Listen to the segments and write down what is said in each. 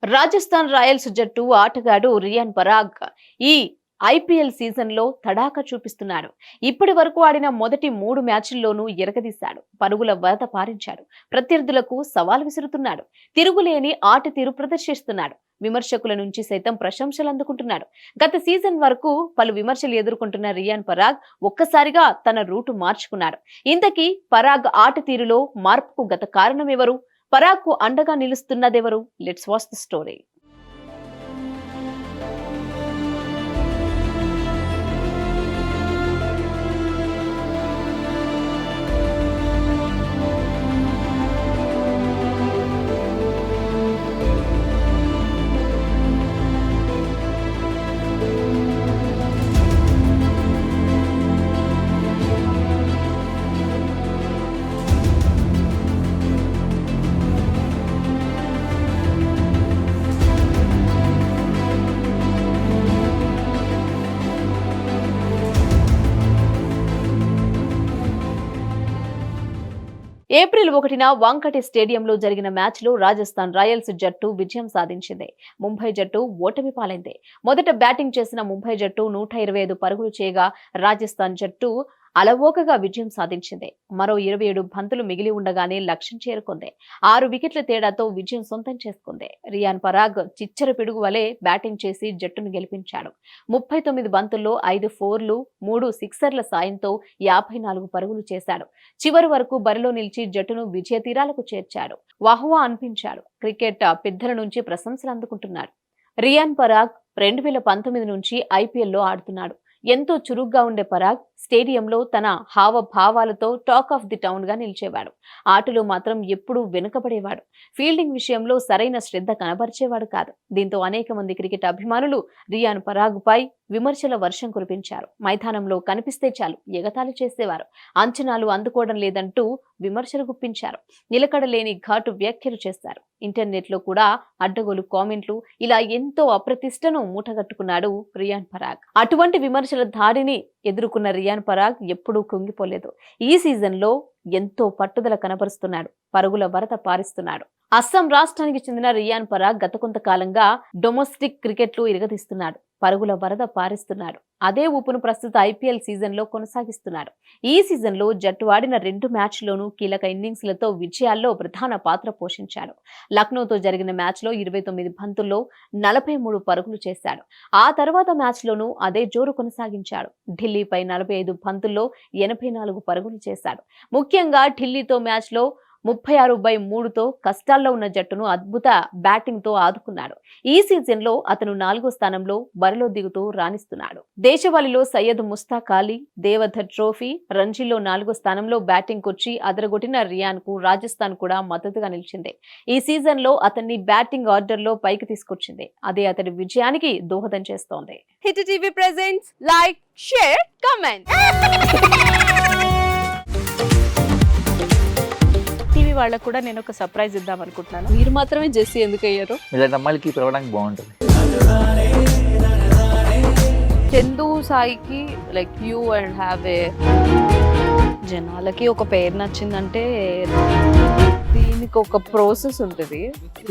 Rajasthan Royals జట్టు ఆటగాడు rayon Parag ఈ ఐపీఎల్ సీజన్ లో తడాకా చూపిస్తున్నాడు. ఇప్పటి వరకు ఆడిన మొదటి 3 మ్యాచ్ల్లోనూ ఎరగదీశాడు. పరుగుల వరద పారించాడు. ప్రత్యర్థులకు సవాల్ విసురుతున్నాడు. తిరుగులేని ఆట తీరు ప్రదర్శిస్తున్నాడు. విమర్శకుల నుంచి సైతం ప్రశంసలు అందుకుంటున్నాడు. గత సీజన్ వరకు పలు విమర్శలు ఎదుర్కొంటున్న రియాన్ పరాగ్ ఒక్కసారిగా తన రూటు మార్చుకున్నాడు. ఇంతకీ పరాగ్ ఆట తీరులో మార్పుకు గత కారణం ఎవరు? పరాగ్ కు అండగా నిలుస్తున్నదెవరు? Let's watch the story. April 1న వాంకటే స్టేడియంలో జరిగిన మ్యాచ్లో రాజస్థాన్ రాయల్స్ జట్టు విజయం సాధించింది. ముంబై జట్టు ఓటమి పాలైంది. మొదట బ్యాటింగ్ చేసిన ముంబై జట్టు 125 పరుగులు చేయగా రాజస్థాన్ జట్టు అలవోకగా విజయం సాధించింది. మరో 27 బంతులు మిగిలి ఉండగానే లక్ష్యం చేరుకుంది. 6 వికెట్ల తేడాతో విజయం సొంతం చేసుకుంది. రియాన్ పరాగ్ చిచ్చర పిడుగు వలె బ్యాటింగ్ చేసి జట్టును గెలిపించాడు. 39 బంతుల్లో 5 ఫోర్లు 3 సిక్సర్ల సాయంతో 54 పరుగులు చేశాడు. చివరి వరకు బరిలో నిలిచి జట్టును విజయ తీరాలకు చేర్చాడు. వాహ్వా అనిపించాడు. క్రికెట్ పెద్దల నుంచి ప్రశంసలు అందుకుంటున్నాడు. రియాన్ పరాగ్ 2019 నుంచి ఐపీఎల్లో ఆడుతున్నాడు. ఎంతో చురుగ్గా ఉండే పరాగ్ స్టేడియంలో తన హావభావాలతో టాక్ ఆఫ్ ది టౌన్ గా నిలిచేవాడు. ఆటలో మాత్రం ఎప్పుడూ వెనుకబడేవాడు. ఫీల్డింగ్ విషయంలో సరైన శ్రద్ధ కనబరిచేవాడు కాదు. దీంతో అనేక మంది క్రికెట్ అభిమానులు రియాన్ పరాగ్ పై విమర్శల వర్షం కురిపించారు. మైదానంలో కనిపిస్తే చాలు ఎగతాళి చేసేవారు. అంచనాలు అందుకోవడం లేదంటూ విమర్శలు గుప్పించారు. నిలకడలేని ఘాటు వ్యాఖ్యలు చేశారు. ఇంటర్నెట్ లో కూడా అడ్డగోలు కామెంట్లు, ఇలా ఎంతో అప్రతిష్టను మూటగట్టుకున్నాడు రియాన్ పరాగ్. అటువంటి విమర్శల దాడిని ఎదుర్కొన్న రియాన్ పరాగ్ ఎప్పుడూ కుంగిపోలేదు. ఈ సీజన్ లో ఎంతో పట్టుదల కనబరుస్తున్నాడు. పరుగుల వరద పారిస్తున్నాడు. అస్సాం రాష్ట్రానికి చెందిన రియాన్ పరాగ్ గత కొంతకాలంగా డొమెస్టిక్ క్రికెట్లు ఇరగదీస్తున్నాడు. పరుగుల వరద పారిస్తున్నాడు. అదే ఊపును ప్రస్తుత ఐపీఎల్ సీజన్ లో కొనసాగిస్తున్నాడు. ఈ సీజన్ లో జట్టు ఆడిన 2 మ్యాచ్ల్లోనూ కీలక ఇన్నింగ్స్లతో విజయాల్లో ప్రధాన పాత్ర పోషించాడు. లక్నోతో జరిగిన మ్యాచ్ లో 29 బంతుల్లో 43 పరుగులు చేశాడు. ఆ తర్వాత మ్యాచ్ లోనూ అదే జోరు కొనసాగించాడు. ఢిల్లీపై 45 బంతుల్లో 84 పరుగులు చేశాడు. ముఖ్యంగా ఢిల్లీతో మ్యాచ్ లో 36/3తో కష్టాల్లో ఉన్న జట్టును అద్భుత బ్యాటింగ్ తో ఆదుకున్నాడు. ఈ సీజన్ లో అతను 4వ స్థానంలో బరిలో దిగుతూ రాణిస్తున్నాడు. దేశవాళీలో సయ్యద్ ముస్తాక్ అలీ దేవధర్ ట్రోఫీ, రంజీలో 4వ స్థానంలో బ్యాటింగ్ కొచ్చి అదరగొట్టిన రియాన్ కు రాజస్థాన్ కూడా మద్దతుగా నిలిచింది. ఈ సీజన్ లో అతన్ని బ్యాటింగ్ ఆర్డర్ లో పైకి తీసుకొచ్చింది. అదే అతడి విజయానికి దోహదం చేస్తోంది. Hit TV presents like, share, comment. TV వాళ్ళకు కూడా నేను ఒక సర్ప్రైజ్ ఇద్దాం అనుకుంటున్నాను. మీరు మాత్రమే జెస్సీ ఎందుకు అయ్యారు? ఇలాంటి అమ్మాయిలకి పిలవడానికి బాగుంటుంది. చందు సాయికి like you and have a జనాలకి ఒక పేరు నచ్చిందంటే దీనికి ఒక ప్రాసెస్ ఉంటుంది.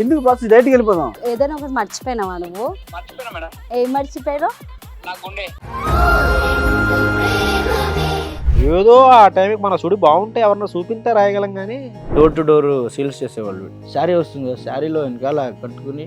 ఎందుకు ప్రాసెస్ డైరెక్ట్‌గా వెళ్ళిపోదాం. ఏదైనా ఒకటి మర్చిపోయినావా నువ్వు? మర్చిపోయినా మేడం. ఏం మర్చిపోయావు? నా గుండె. ఏదో ఆ టైంకి మన సుడి బాగుంటే ఎవరన్నా చూపిస్తే రాయగలం కానీ డోర్ టు డోర్ సేల్స్ చేసేవాళ్ళు. శారీ వస్తుంది, శారీలో వెనకాల కట్టుకుని